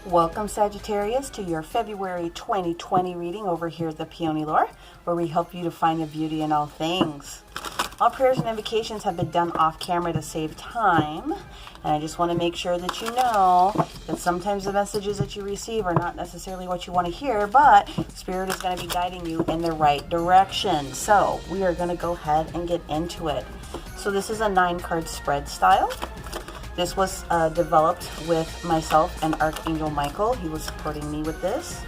Welcome, Sagittarius, to your February 2020 reading over here at the Peony Lore, where we help you to find the beauty in all things. All prayers and invocations have been done off camera to save time, and I just want to make sure that you know that sometimes the messages that you receive are not necessarily what you want to hear, but Spirit is going to be guiding you in the right direction. So we are going to go ahead and get into it. So this is a 9-card spread style. This was developed with myself and Archangel Michael. He was supporting me with this.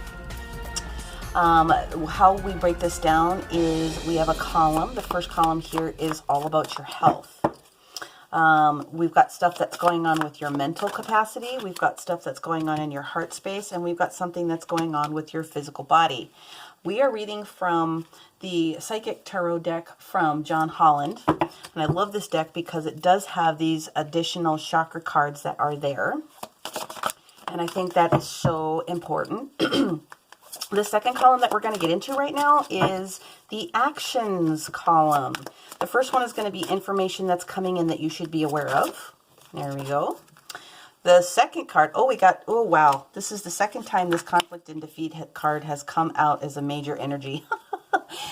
How we break this down is we have a column. The first column here is all about your health. We've got stuff that's going on with your mental capacity. We've got stuff that's going on in your heart space. And we've got something that's going on with your physical body. We are reading from the Psychic Tarot deck from John Holland. And I love this deck because it does have these additional chakra cards that are there. And I think that is so important. The second column that we're going to get into right now is the actions column. The first one is going to be information that's coming in that you should be aware of. There we go. The second card, oh wow, this is the second time this conflict and defeat card has come out as a major energy.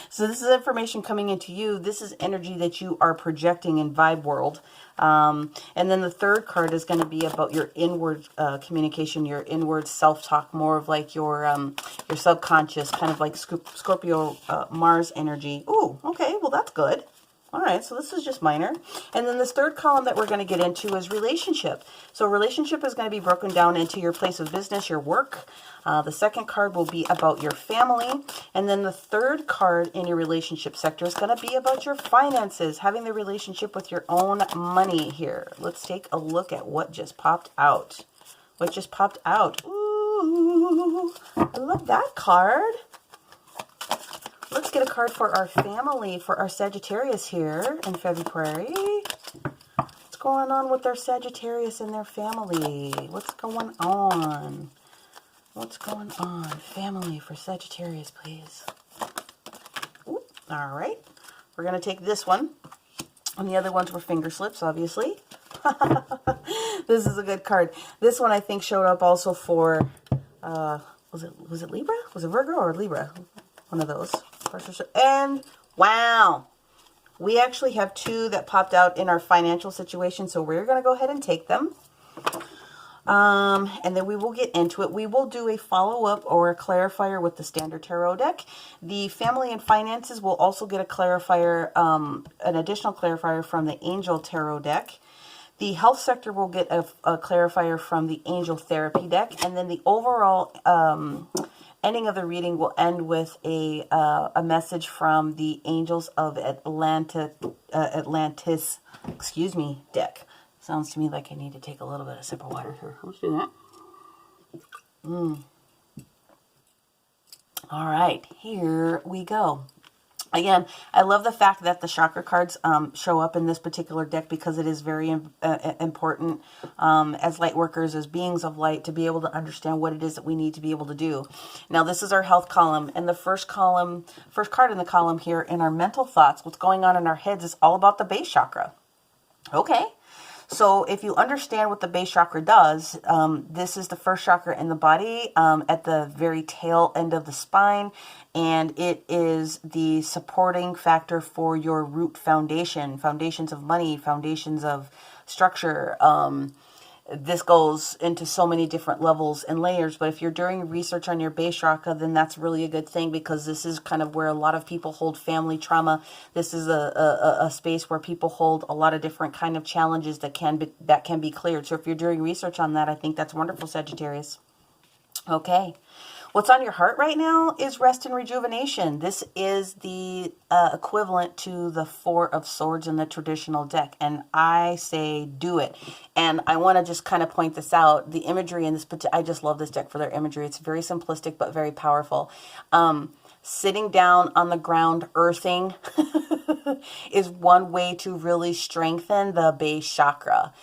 So this is information coming into you. This is energy that you are projecting in vibe world. And then the third card is going to be about your inward communication, your inward self-talk, more of like your subconscious, kind of like Scorpio Mars energy. Ooh, okay, well that's good. All right, so this is just minor. And then this third column that we're going to get into is relationship. So relationship is going to be broken down into your place of business, your work. The second card will be about your family. And then the third card in your relationship sector is going to be about your finances, having the relationship with your own money here. Let's take a look at what just popped out. What just popped out? Ooh, I love that card. Let's get a card for our family, for our Sagittarius here in February. What's going on with our Sagittarius and their family? What's going on? What's going on? Family for Sagittarius, please. Ooh, all right. We're going to take this one. And the other ones were finger slips, obviously. This is a good card. This one I think showed up also for, was it Libra? Was it Virgo or Libra? One of those. And wow, we actually have two that popped out in our financial situation, so we're going to go ahead and take them. And then we will get into it. We will do a follow-up or a clarifier with the Standard Tarot deck. The family and finances will also get a clarifier, an additional clarifier from the Angel Tarot deck. The health sector will get a clarifier from the Angel Therapy deck. And then the overall ending of the reading will end with a message from the Angels of Atlantis, deck. Sounds to me like I need to take a little bit of sip of water here. Let's do that. All right, here we go. Again, I love the fact that the chakra cards show up in this particular deck because it is very important as light workers, as beings of light, to be able to understand what it is that we need to be able to do. Now, this is our health column, and the first card in the column here in our mental thoughts, what's going on in our heads, is all about the base chakra. Okay. So if you understand what the base chakra does, this is the first chakra in the body at the very tail end of the spine, and it is the supporting factor for your root foundation, foundations of money, foundations of structure. This goes into so many different levels and layers, but if you're doing research on your base chakra, then that's really a good thing, because this is kind of where a lot of people hold family trauma. This is a space where people hold a lot of different kind of challenges that can be cleared. So if you're doing research on that, I think that's wonderful, Sagittarius. Okay. What's on your heart right now is rest and rejuvenation. This is the equivalent to the Four of Swords in the traditional deck. And I say do it. And I want to just kind of point this out. The imagery in this, I just love this deck for their imagery. It's very simplistic but very powerful. Sitting down on the ground, earthing is one way to really strengthen the base chakra.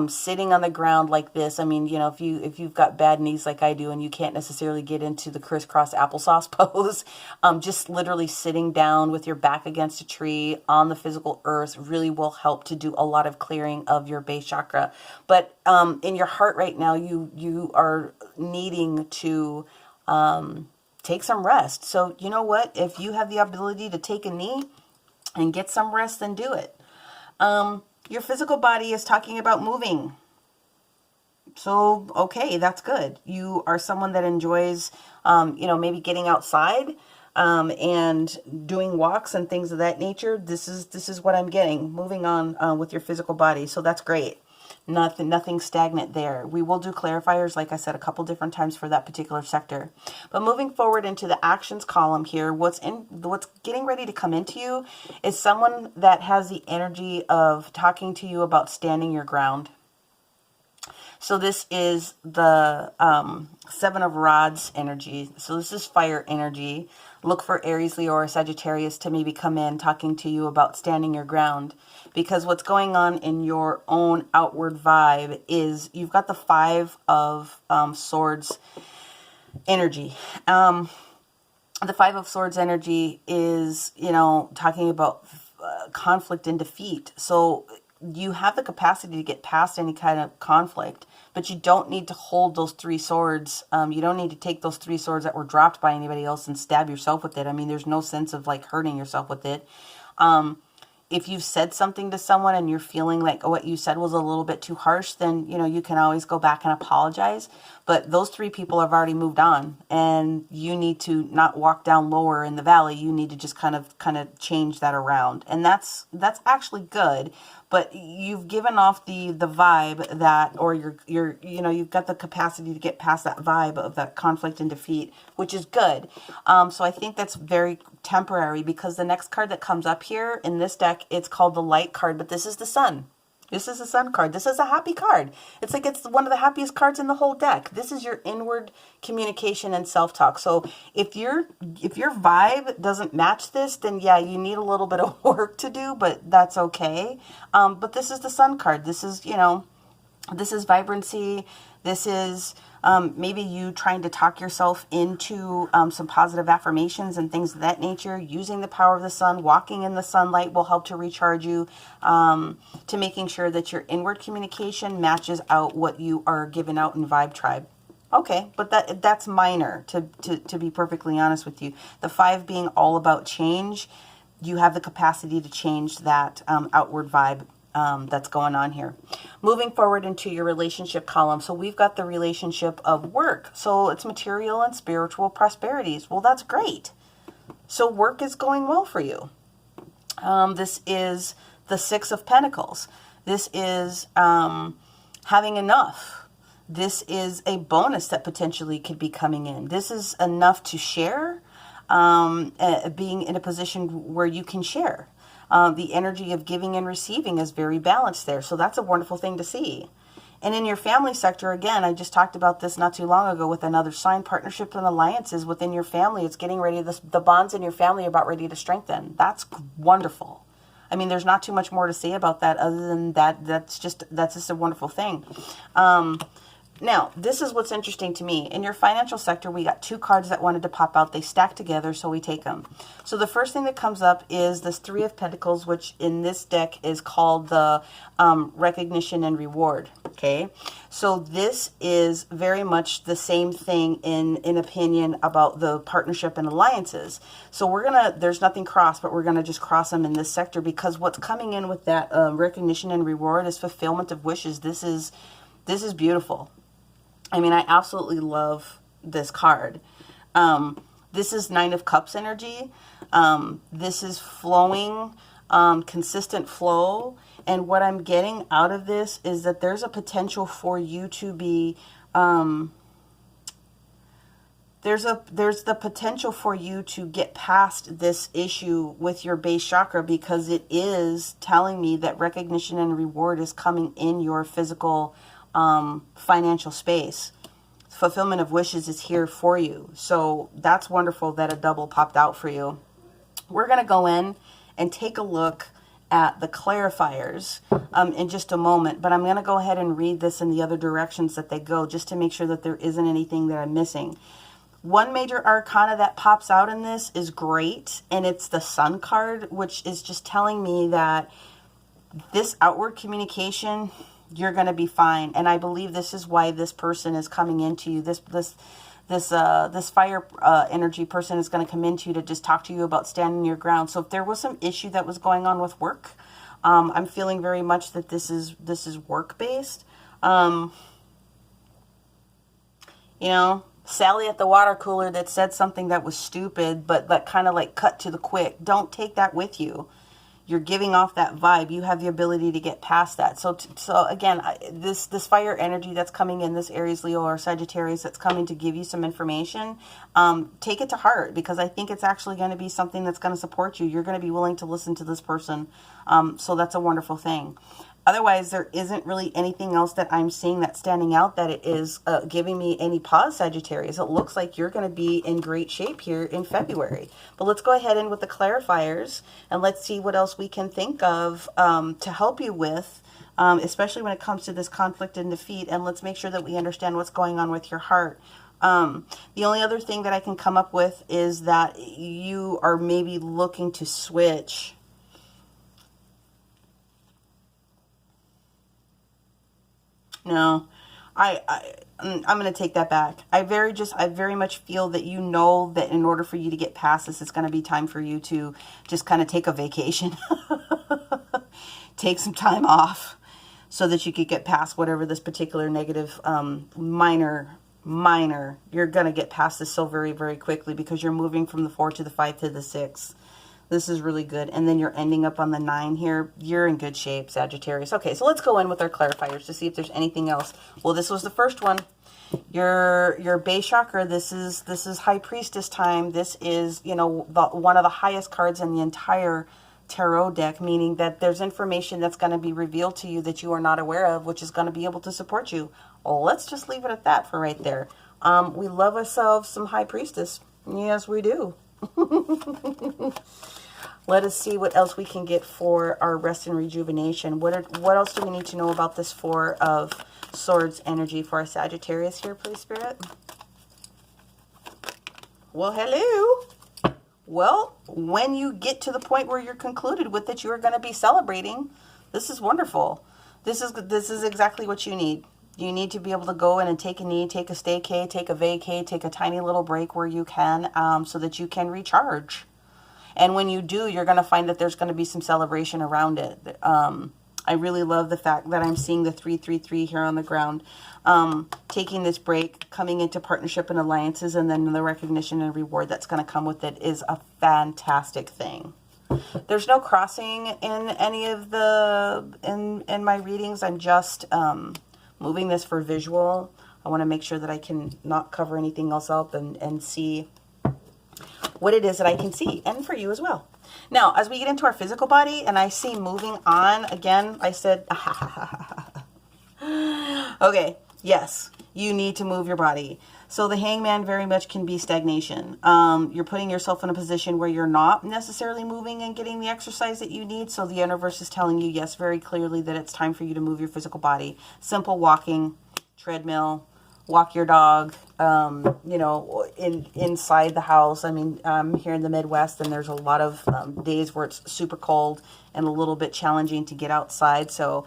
Sitting on the ground like this, I mean, you know, if you've got bad knees like I do and you can't necessarily get into the crisscross applesauce pose, just literally sitting down with your back against a tree on the physical earth really will help to do a lot of clearing of your base chakra. But in your heart right now, you are needing to take some rest. So you know what? If you have the ability to take a knee and get some rest, then do it. Your physical body is talking about moving. So, okay, that's good. You are someone that enjoys, maybe getting outside and doing walks and things of that nature. This is what I'm getting. Moving on with your physical body. So that's great. Nothing stagnant there. We will do clarifiers, like I said, a couple different times for that particular sector. But moving forward into the actions column here, what's getting ready to come into you is someone that has the energy of talking to you about standing your ground. So this is the Seven of Rods energy. So this is fire energy. Look for Aries, Leo, or Sagittarius to maybe come in talking to you about standing your ground. Because what's going on in your own outward vibe is you've got the Five of Swords energy. The Five of Swords energy is, talking about conflict and defeat. So you have the capacity to get past any kind of conflict, but you don't need to hold those three swords. You don't need to take those three swords that were dropped by anybody else and stab yourself with it. I mean, there's no sense of like hurting yourself with it. If you've said something to someone and you're feeling like what you said was a little bit too harsh, then, you can always go back and apologize. But those three people have already moved on, and you need to not walk down lower in the valley. You need to just kind of change that around. And that's actually good. But you've given off the vibe that, or you've got the capacity to get past that vibe of that conflict and defeat, which is good. So I think that's very temporary, because the next card that comes up here in this deck, it's called the Light card, but this is the Sun. This is the Sun card. This is a happy card. It's like it's one of the happiest cards in the whole deck. This is your inward communication and self-talk. So if your vibe doesn't match this, then yeah, you need a little bit of work to do, but that's okay. But this is the Sun card. This is, this is vibrancy. This is maybe you trying to talk yourself into some positive affirmations and things of that nature. Using the power of the sun, walking in the sunlight will help to recharge you, to making sure that your inward communication matches out what you are giving out in Vibe Tribe. Okay, but that's minor, to be perfectly honest with you. The 5 being all about change, you have the capacity to change that outward vibe that's going on here. Moving forward into your relationship column. So we've got the relationship of work. So it's material and spiritual prosperities. Well, that's great. So work is going well for you. This is the 6 of Pentacles. This is having enough. This is a bonus that potentially could be coming in. This is enough to share, being in a position where you can share. The energy of giving and receiving is very balanced there. So that's a wonderful thing to see. And in your family sector, again, I just talked about this not too long ago with another sign, partnership and alliances within your family. It's getting ready, the bonds in your family are about ready to strengthen. That's wonderful. I mean, there's not too much more to say about that other than that's just a wonderful thing. Now, this is what's interesting to me. In your financial sector, we got 2 cards that wanted to pop out. They stack together, so we take them. So the first thing that comes up is this 3 of Pentacles, which in this deck is called the recognition and reward. Okay, so this is very much the same thing in opinion about the partnership and alliances. So there's nothing crossed, but we're gonna just cross them in this sector, because what's coming in with that recognition and reward is fulfillment of wishes. This is beautiful. I mean, I absolutely love this card. This is 9 of Cups energy. This is flowing, consistent flow. And what I'm getting out of this is that there's a potential for you to be, there's the potential for you to get past this issue with your base chakra, because it is telling me that recognition and reward is coming in your physical financial space. fulfillment of wishes is here for you. So that's wonderful that a double popped out for you. We're going to go in and take a look at the clarifiers in just a moment, but I'm going to go ahead and read this in the other directions that they go, just to make sure that there isn't anything that I'm missing. One major arcana that pops out in this is great, and it's the Sun card, which is just telling me that this outward communication, you're going to be fine. And I believe this is why this person is coming into you. This fire energy person is going to come into you to just talk to you about standing your ground. So if there was some issue that was going on with work, I'm feeling very much that this is work based. You know, Sally at the water cooler that said something that was stupid, but that kind of like cut to the quick. Don't take that with you. You're giving off that vibe. You have the ability to get past that. So again, this fire energy that's coming in, this Aries, Leo, or Sagittarius that's coming to give you some information, take it to heart, because I think it's actually going to be something that's going to support you. You're going to be willing to listen to this person. So that's a wonderful thing. Otherwise, there isn't really anything else that I'm seeing that's standing out that it is giving me any pause, Sagittarius. It looks like you're going to be in great shape here in February. But let's go ahead in with the clarifiers, and let's see what else we can think of to help you with, especially when it comes to this conflict and defeat. And let's make sure that we understand what's going on with your heart. The only other thing that I can come up with is that you are maybe looking to switch. No, I'm going to take that back. I very much feel that you know that in order for you to get past this, it's going to be time for you to just kind of take a vacation, take some time off so that you could get past whatever this particular negative, minor, you're going to get past this so very, very quickly, because you're moving from the 4 to the 5 to the 6. This is really good. And then you're ending up on the 9 here. You're in good shape, Sagittarius. Okay, so let's go in with our clarifiers to see if there's anything else. Well, this was the first one. Your base chakra, this is High Priestess time. This is, you know, one of the highest cards in the entire tarot deck, meaning that there's information that's going to be revealed to you that you are not aware of, which is going to be able to support you. Well, let's just leave it at that for right there. We love ourselves some High Priestess. Yes, we do. Let us see what else we can get for our rest and rejuvenation. What else do we need to know about this 4 of Swords energy for our Sagittarius here, please, Spirit? Well, hello. Well, when you get to the point where you're concluded with it, you are going to be celebrating. This is wonderful. This is exactly what you need. You need to be able to go in and take a knee, take a staycay, take a vacay, take a tiny little break where you can, so that you can recharge. And when you do, you're going to find that there's going to be some celebration around it. I really love the fact that I'm seeing the 333 here on the ground. Taking this break, coming into partnership and alliances, and then the recognition and reward that's going to come with it is a fantastic thing. There's no crossing in any of the, in my readings. I'm just moving this for visual. I want to make sure that I can not cover anything else up and see what it is that I can see, and for you as well. Now, as we get into our physical body, and I see moving on, again, I said, okay, yes, you need to move your body. So the Hangman very much can be stagnation. You're putting yourself in a position where you're not necessarily moving and getting the exercise that you need. So the universe is telling you, yes, very clearly that it's time for you to move your physical body. Simple walking, treadmill, walk your dog, you know, inside the house. I mean, I'm here in the Midwest, and there's a lot of days where it's super cold and a little bit challenging to get outside. So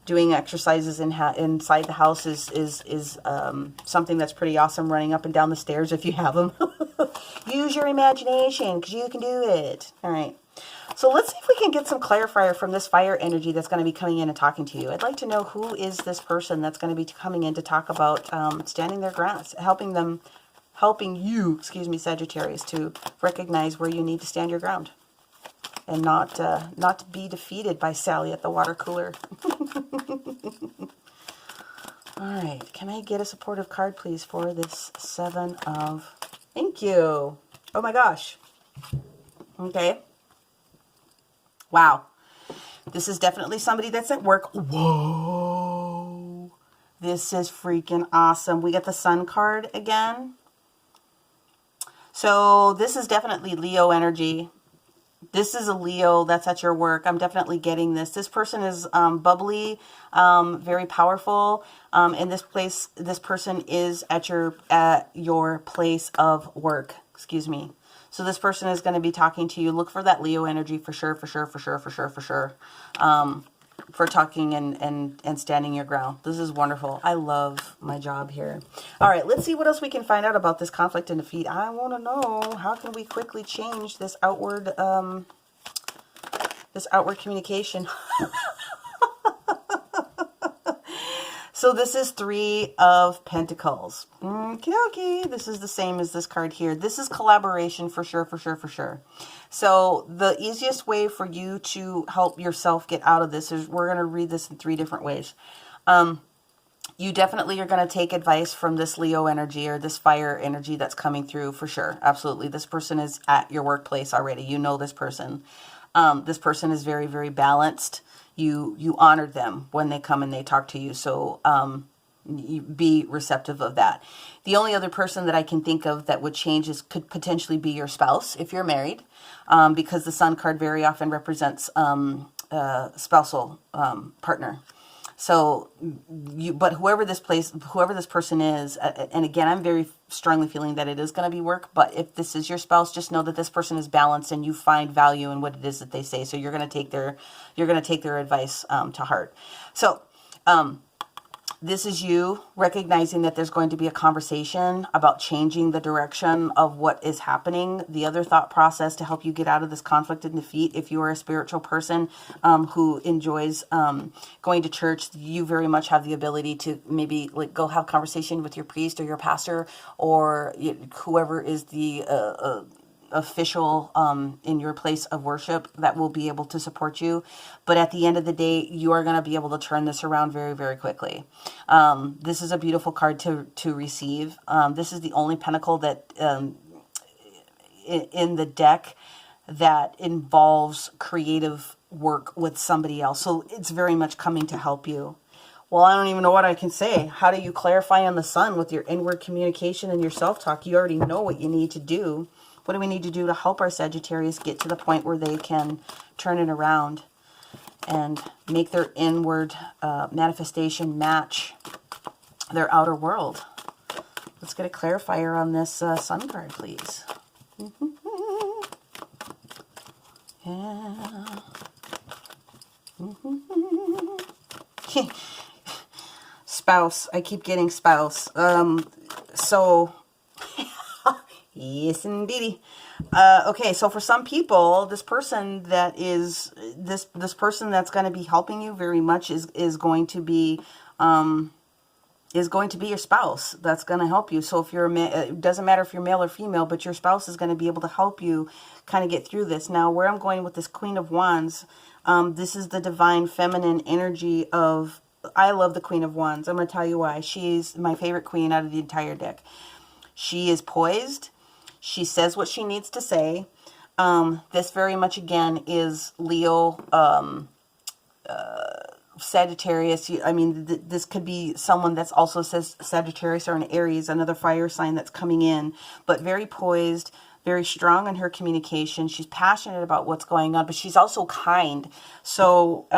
doing exercises inside the house is something that's pretty awesome. Running up and down the stairs if you have them. Use your imagination, because you can do it. All right. So let's see if we can get some clarifier from this fire energy that's going to be coming in and talking to you. I'd like to know, who is this person that's going to be coming in to talk about standing their ground, helping you, excuse me, Sagittarius, to recognize where you need to stand your ground and not be defeated by Sally at the water cooler. All right, can I get a supportive card, please, for this 7 of... Thank you. Oh my gosh. Okay. Wow. This is definitely somebody that's at work. Whoa. This is freaking awesome. We get the Sun card again. So this is definitely Leo energy. This is a Leo that's at your work. I'm definitely getting this. This person is bubbly, very powerful. In this place, this person is at your place of work. Excuse me. So this person is going to be talking to you. Look for that Leo energy for sure, for sure, for sure, for sure, for sure. For talking and standing your ground. This is wonderful. I love my job here. All right, let's see what else we can find out about this conflict and defeat. I want to know, how can we quickly change this outward communication? So this is 3 of Pentacles. Okay. This is the same as this card here. This is collaboration for sure, for sure, for sure. So the easiest way for you to help yourself get out of this is, we're going to read this in 3 different ways. You definitely are going to take advice from this Leo energy or this fire energy that's coming through for sure. Absolutely. This person is at your workplace already. You know this person. This person is very, very balanced. You honored them when they come and they talk to you. So you be receptive of that. The only other person that I can think of that would change could potentially be your spouse if you're married, because the Sun card very often represents spousal partner. So but whoever this person is, and again, I'm very strongly feeling that it is going to be work, but if this is your spouse, just know that this person is balanced and you find value in what it is that they say. So you're going to take their advice to heart. So, this is you recognizing that there's going to be a conversation about changing the direction of what is happening. The other thought process to help you get out of this conflict and defeat, if you are a spiritual person who enjoys going to church, you very much have the ability to maybe like go have conversation with your priest or your pastor or whoever is the official in your place of worship that will be able to support you. But at the end of the day, you are going to be able to turn this around very, very quickly. This is a beautiful card to receive. This is the only pentacle that in the deck that involves creative work with somebody else. So it's very much coming to help you. Well, I don't even know what I can say. How do you clarify on the Sun with your inward communication and your self-talk? You already know what you need to do. What do we need to do to help our Sagittarius get to the point where they can turn it around and make their inward manifestation match their outer world? Let's get a clarifier on this Sun card, please. Yeah. Spouse. I keep getting spouse. So... Yes, indeedy. Okay, so for some people, this person that is this person that's going to be helping you very much is going to be your spouse. That's going to help you. So if you're it doesn't matter if you're male or female, but your spouse is going to be able to help you kind of get through this. Now, where I'm going with this Queen of Wands, this is the divine feminine energy of. I love the Queen of Wands. I'm going to tell you why. She's my favorite queen out of the entire deck. She is poised. She says what she needs to say. This very much, again, is Leo, Sagittarius. I mean, this could be someone that's also says Sagittarius or an Aries, another fire sign that's coming in, but very poised, very strong in her communication. She's passionate about what's going on, but she's also kind. So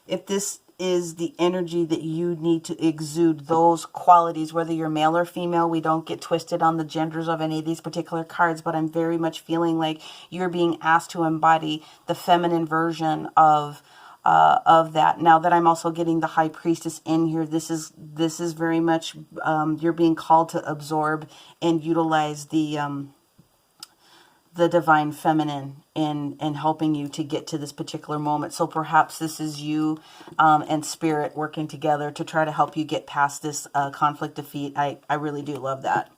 if this is the energy that you need to exude those qualities, whether you're male or female. We don't get twisted on the genders of any of these particular cards, but I'm very much feeling like you're being asked to embody the feminine version of that. Now that I'm also getting the High Priestess in here, this is very much you're being called to absorb and utilize the divine feminine in helping you to get to this particular moment. So perhaps this is you and spirit working together to try to help you get past this conflict defeat. I really do love that.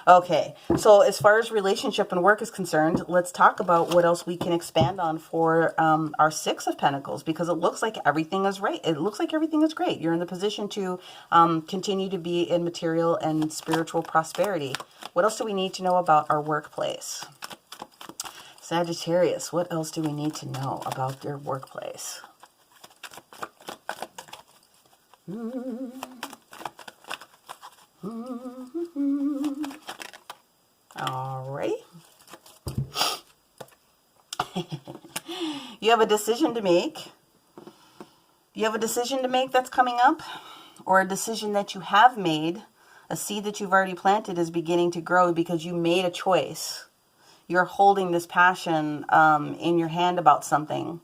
Okay, so as far as relationship and work is concerned, let's talk about what else we can expand on for our Six of Pentacles, because it looks like everything is right. It looks like everything is great. You're in the position to continue to be in material and spiritual prosperity. What else do we need to know about our workplace? Sagittarius, what else do we need to know about your workplace? Alrighty. You have a decision to make. You have a decision to make that's coming up, or a decision that you have made. A seed that you've already planted is beginning to grow because you made a choice. You're holding this passion in your hand about something.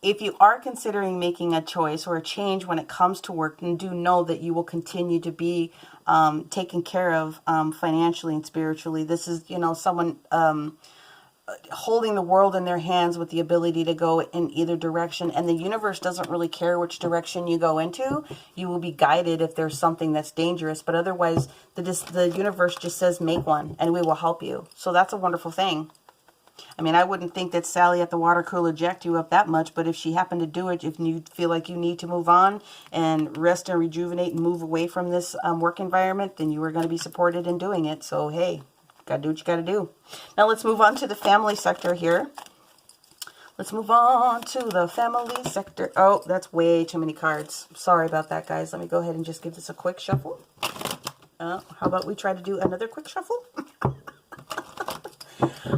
If you are considering making a choice or a change when it comes to work, then do know that you will continue to be taken care of financially and spiritually. This is, someone holding the world in their hands with the ability to go in either direction. And the universe doesn't really care which direction you go into. You will be guided if there's something that's dangerous. But otherwise, the universe just says, make one and we will help you. So that's a wonderful thing. I mean, I wouldn't think that Sally at the water cooler jacked you up that much, but if she happened to do it, if you feel like you need to move on and rest and rejuvenate and move away from this work environment, then you are going to be supported in doing it. So, hey, got to do what you got to do. Now let's move on to the family sector here. Let's move on to the family sector. Oh, that's way too many cards. Sorry about that, guys. Let me go ahead and just give this a quick shuffle. How about we try to do another quick shuffle?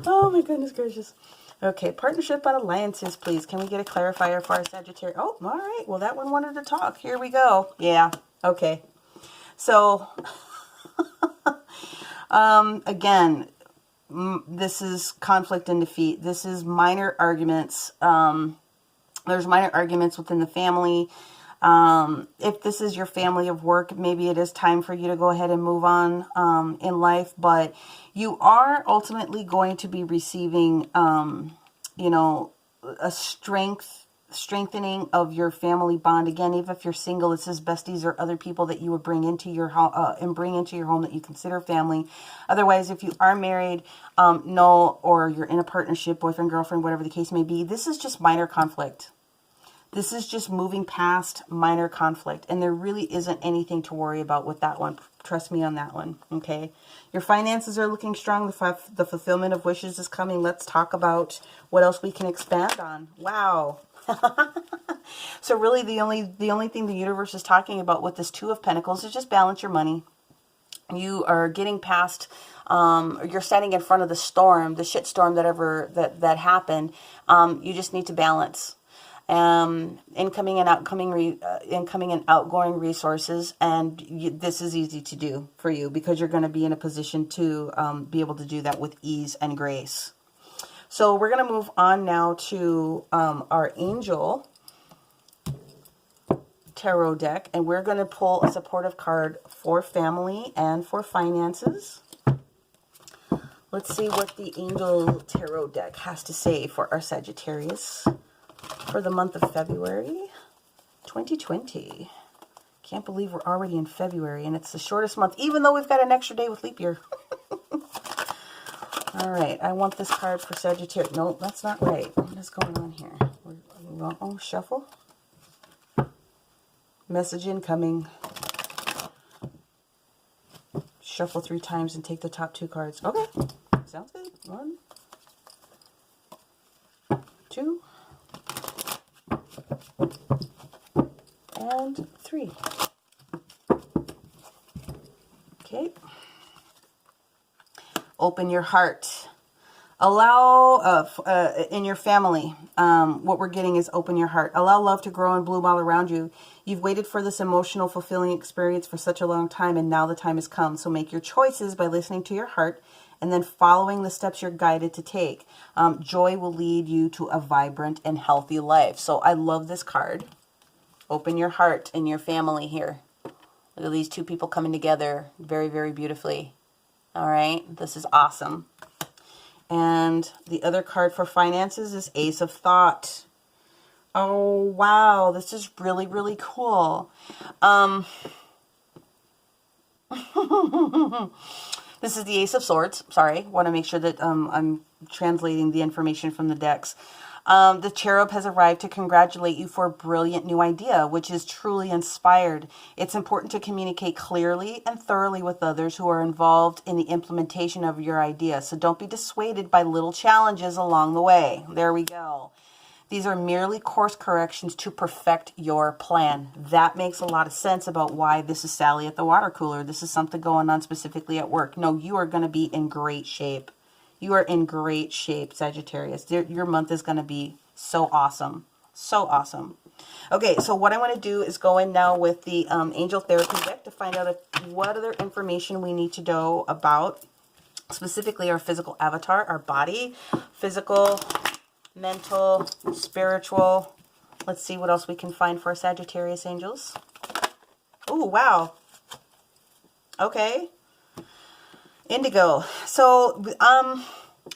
Oh my goodness gracious. Okay, partnership and alliances, please. Can we get a clarifier for our Sagittarius? Oh, all right. Well, that one wanted to talk. Here we go. Yeah. Okay. So, again, this is conflict and defeat. This is minor arguments. There's minor arguments within the family. If this is your family of work, maybe it is time for you to go ahead and move on in life. But you are ultimately going to be receiving, a strengthening of your family bond. Again, even if you're single, this is besties or other people that you would bring into your home that you consider family. Otherwise, if you are married, or you're in a partnership, boyfriend, girlfriend, whatever the case may be, this is just minor conflict. This is just moving past minor conflict, and there really isn't anything to worry about with that one. Trust me on that one, okay? Your finances are looking strong. The fulfillment of wishes is coming. Let's talk about what else we can expand on. Wow. So really the only thing the universe is talking about with this Two of Pentacles is just balance your money. You are getting past, you're standing in front of the storm, the shit storm that happened. You just need to balance. Incoming and outgoing resources, and this is easy to do for you because you're going to be in a position to be able to do that with ease and grace. So we're going to move on now to our Angel Tarot deck, and we're going to pull a supportive card for family and for finances. Let's see what the Angel Tarot deck has to say for our Sagittarius for the month of February 2020. Can't believe we're already in February and it's the shortest month, even though we've got an extra day with leap year. All right, I want this card for Sagittarius. No, that's not right. What is going on here? Shuffle. Message incoming. Shuffle 3 times and take the top 2 cards. Okay, sounds good. 1, 2, and 3. Okay. Open your heart. Allow, in your family, what we're getting is open your heart. Allow love to grow and bloom all around you. You've waited for this emotional, fulfilling experience for such a long time, and now the time has come. So make your choices by listening to your heart and then following the steps you're guided to take. Joy will lead you to a vibrant and healthy life. So I love this card. Open your heart in your family here. Look at these 2 people coming together very, very beautifully. All right, this is awesome. And the other card for finances is Ace of Thought. Oh, wow, this is really, really cool. This is the Ace of Swords. Sorry, want to make sure that I'm translating the information from the decks. The cherub has arrived to congratulate you for a brilliant new idea, which is truly inspired. It's important to communicate clearly and thoroughly with others who are involved in the implementation of your idea. So don't be dissuaded by little challenges along the way. There we go. These are merely course corrections to perfect your plan. That makes a lot of sense about why this is Sally at the water cooler. This is something going on specifically at work. No, you are going to be in great shape. You are in great shape, Sagittarius. Your month is going to be so awesome. So awesome. Okay, so what I want to do is go in now with the Angel Therapy deck to find out what other information we need to know about specifically our physical avatar, our body, physical, mental, spiritual. Let's see what else we can find for our Sagittarius angels. Oh, wow. Okay. Indigo. So,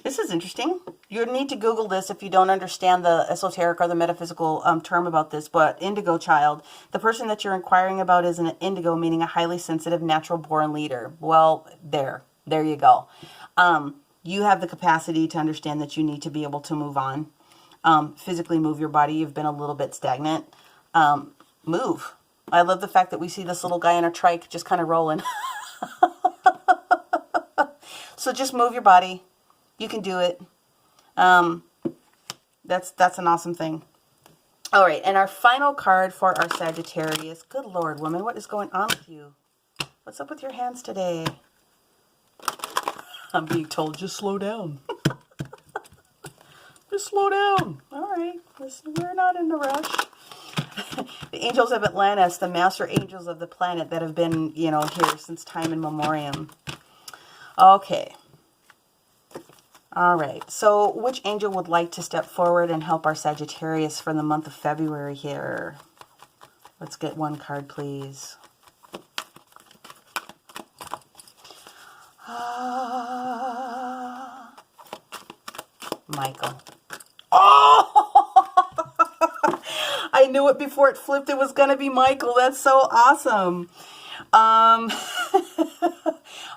this is interesting. You need to Google this if you don't understand the esoteric or the metaphysical term about this. But indigo child, the person that you're inquiring about is an indigo, meaning a highly sensitive, natural-born leader. Well, there you go. You have the capacity to understand that you need to be able to move on. Physically move your body. You've been a little bit stagnant. Move. I love the fact that we see this little guy in a trike just kind of rolling. So just move your body. You can do it. That's an awesome thing. All right, and our final card for our Sagittarius. Good Lord, woman, what is going on with you? What's up with your hands today? I'm being told, just slow down. Just slow down. All right, listen, we're not in a rush. The angels of Atlantis, the master angels of the planet that have been, here since time immemorial. Okay. All right. So which angel would like to step forward and help our Sagittarius for the month of February here? Let's get one card, please. Michael. Oh! I knew it before it flipped. It was going to be Michael. That's so awesome.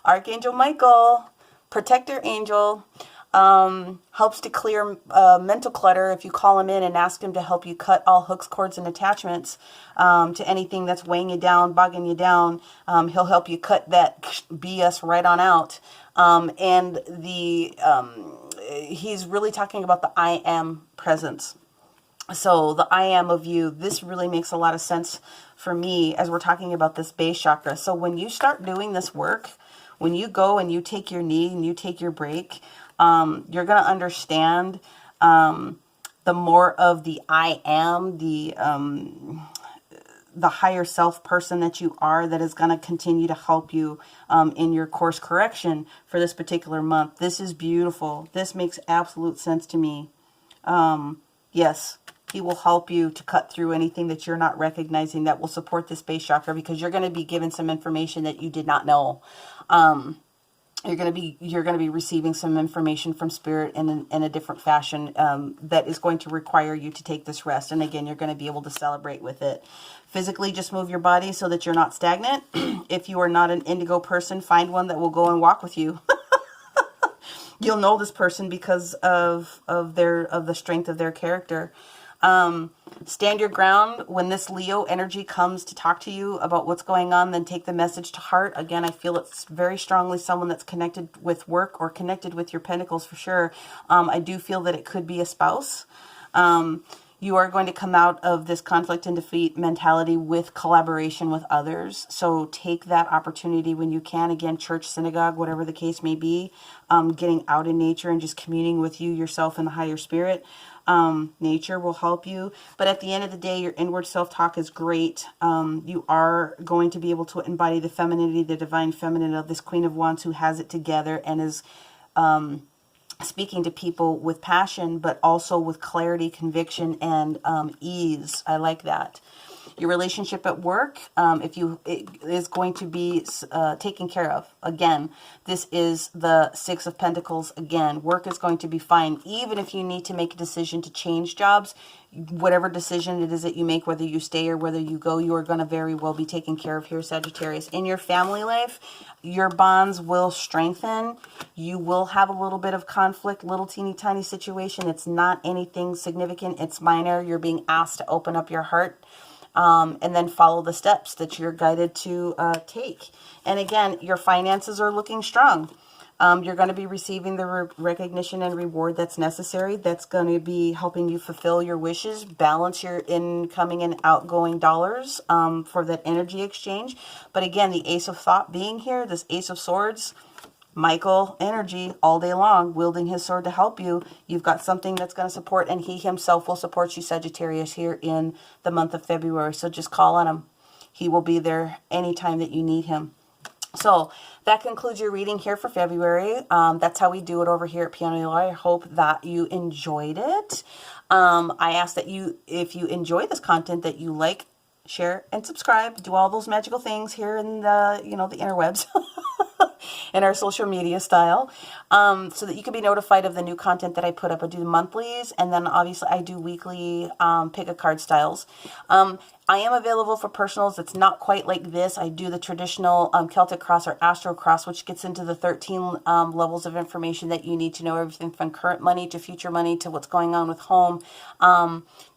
Archangel Michael, protector angel, helps to clear mental clutter if you call him in and ask him to help you cut all hooks, cords, and attachments to anything that's weighing you down, bogging you down. He'll help you cut that BS right on out. And he's really talking about the I am presence. So the I am of you, this really makes a lot of sense for me as we're talking about this base chakra. So when you start doing this work, when you go and you take your knee and you take your break, you're going to understand the more of the I am, the higher self person that you are, that is going to continue to help you in your course correction for this particular month. This is beautiful. This makes absolute sense to me. Yes, he will help you to cut through anything that you're not recognizing that will support this base chakra, because you're going to be given some information that you did not know. You're going to be receiving some information from spirit in a different fashion that is going to require you to take this rest. And again, you're going to be able to celebrate with it. Physically, just move your body so that you're not stagnant. If you are not an indigo person, find one that will go and walk with you. You'll know this person because of the strength of their character. Stand your ground. When this Leo energy comes to talk to you about what's going on, then take the message to heart. Again, I feel it's very strongly someone that's connected with work or connected with your pentacles for sure. I do feel that it could be a spouse. You are going to come out of this conflict and defeat mentality with collaboration with others. So take that opportunity when you can. Again, church, synagogue, whatever the case may be, getting out in nature and just communing with you, yourself, and the higher spirit. Nature will help you. But at the end of the day, your inward self-talk is great. You are going to be able to embody the femininity, the divine feminine of this Queen of Wands who has it together and is speaking to people with passion, but also with clarity, conviction, and ease. I like that. Your relationship at work, it is going to be taken care of. Again, this is the Six of Pentacles. Again, work is going to be fine. Even if you need to make a decision to change jobs, whatever decision it is that you make, whether you stay or whether you go, you are going to very well be taken care of here, Sagittarius. In your family life, your bonds will strengthen. You will have a little bit of conflict, little teeny tiny situation. It's not anything significant. It's minor. You're being asked to open up your heart. And then follow the steps that you're guided to take. And again, your finances are looking strong. You're going to be receiving the recognition and reward that's necessary. That's going to be helping you fulfill your wishes, balance your incoming and outgoing dollars for that energy exchange. But again, the Ace of Thought being here, this Ace of Swords, Michael energy all day long, wielding his sword to help you. You've got something that's going to support, and he himself will support you, Sagittarius, here in the month of February. So just call on him. He will be there anytime that you need him. So that concludes your reading here for February. That's how we do it over here at Piano Eli. I hope that you enjoyed it. I ask that you, if you enjoy this content, that you like, share, and subscribe. Do all those magical things here in the, the interwebs. In our social media style, so that you can be notified of the new content that I put up. I do monthlies, and then obviously I do weekly pick a card styles. I am available for personals. It's not quite like this. I do the traditional Celtic Cross or Astro Cross, which gets into the 13 levels of information that you need to know, everything from current money to future money to what's going on with home,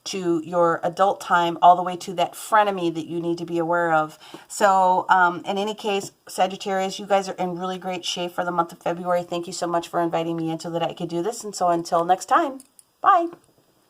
to your adult time, all the way to that frenemy that you need to be aware of. So in any case, Sagittarius, you guys are in really great shape for the month of February. Thank you so much for inviting me in so that I could do this. And so until next time, bye.